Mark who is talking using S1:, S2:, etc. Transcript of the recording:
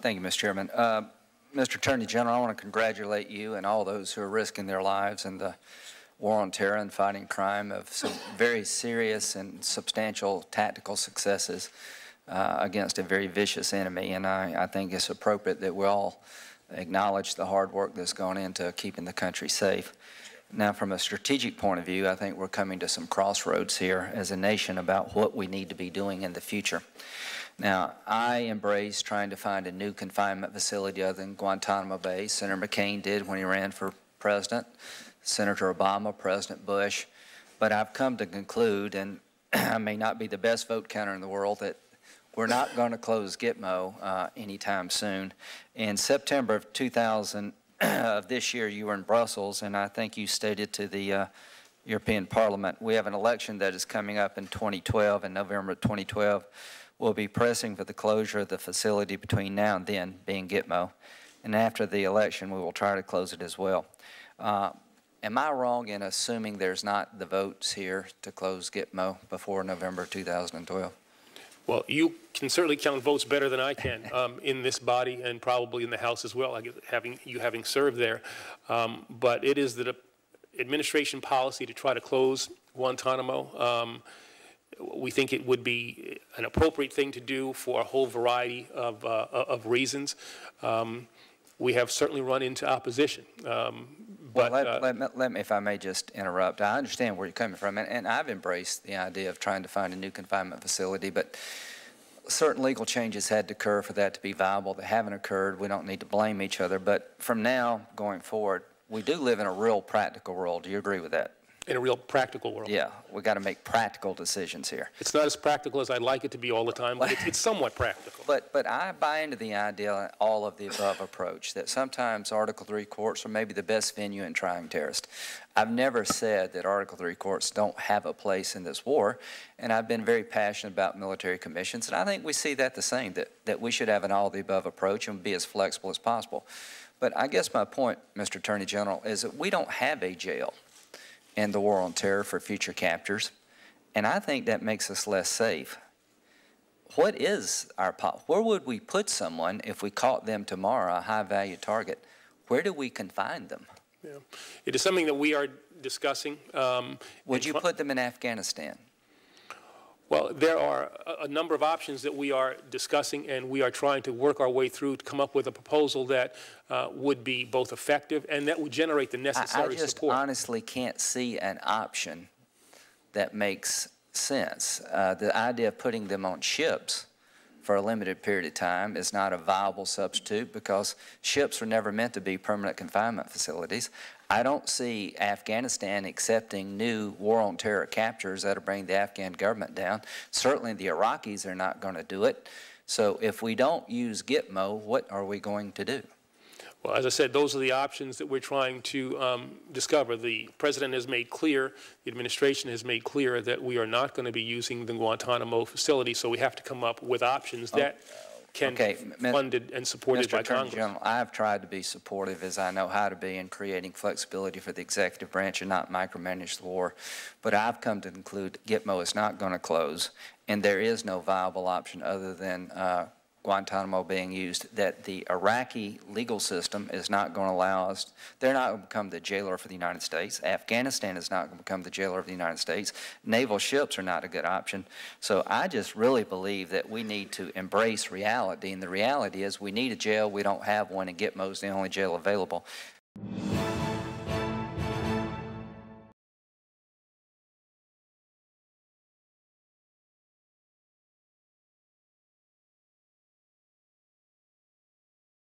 S1: Thank you, Mr. Chairman. Mr. Attorney General, I want to congratulate you and all those who are risking their lives in the war on terror and fighting crime of some very serious and substantial tactical successes against a very vicious enemy. And I think it's appropriate that we all acknowledge the hard work that's gone into keeping the country safe. Now, from a strategic point of view, I think we're coming to some crossroads here as a nation about what we need to be doing in the future. Now, I embrace trying to find a new confinement facility other than Guantanamo Bay. Senator McCain did when he ran for president, Senator Obama, President Bush. But I've come to conclude, and I may not be the best vote counter in the world, that we're not going to close Gitmo anytime soon. In September of 2000 of this year, you were in Brussels, and I think you stated to the European Parliament, we have an election that is coming up in 2012, in November of 2012. We'll be pressing for the closure of the facility between now and then, being Gitmo. And after the election, we will try to close it as well. Am I wrong in assuming there's not the votes here to close Gitmo before November 2012?
S2: Well, you can certainly count votes better than I can in this body and probably in the House as well, having served there. But it is the administration policy to try to close Guantanamo. We think it would be an appropriate thing to do for a whole variety of reasons. We have certainly run into opposition.
S1: But let me, if I may just interrupt. I understand where you're coming from, and I've embraced the idea of trying to find a new confinement facility, but certain legal changes had to occur for that to be viable. They haven't occurred. We don't need to blame each other. But from now going forward, we do live in a real practical world. Do you agree with that?
S2: In a real practical world.
S1: Yeah, we got to make practical decisions here.
S2: It's not as practical as I'd like it to be all the time, but it's somewhat practical.
S1: But I buy into the idea, all of the above approach, that sometimes Article III courts are maybe the best venue in trying terrorists. I've never said that Article III courts don't have a place in this war, and I've been very passionate about military commissions, and I think we see that the same, that we should have an all-of-the-above approach and be as flexible as possible. But I guess my point, Mr. Attorney General, is that we don't have a jail in the war on terror for future captors, and I think that makes us less safe. What is our where would we put someone if we caught them tomorrow, a high-value target? Where do we confine them?
S2: Yeah. It is something that we are discussing.
S1: Would you put them in Afghanistan?
S2: Well, there are a number of options that we are discussing, and we are trying to work our way through to come up with a proposal that would be both effective and that would generate the necessary support.
S1: I just honestly can't see an option that makes sense. The idea of putting them on ships for a limited period of time is not a viable substitute because ships were never meant to be permanent confinement facilities. I don't see Afghanistan accepting new war on terror captures that'll bring the Afghan government down. Certainly the Iraqis are not going to do it. So if we don't use Gitmo, what are we going to do?
S2: Well, as I said, those are the options that we're trying to discover. The President has made clear, the administration has made clear that we are not going to be using the Guantanamo facility, so we have to come up with options that can be funded and supported by Congress. Mr. Attorney General, I have tried to be supportive as I know how to be in creating flexibility for the executive branch and not micromanage the war. But I've come to conclude Gitmo is not going to close, and there is no viable option other than Guantanamo being used, that the Iraqi legal system is not going to allow us, they're not going to become the jailer for the United States. Afghanistan is not going to become the jailer of the United States. Naval ships are not a good option. So I just really believe that we need to embrace reality, and the reality is we need a jail. We don't have one, and Gitmo's the only jail available.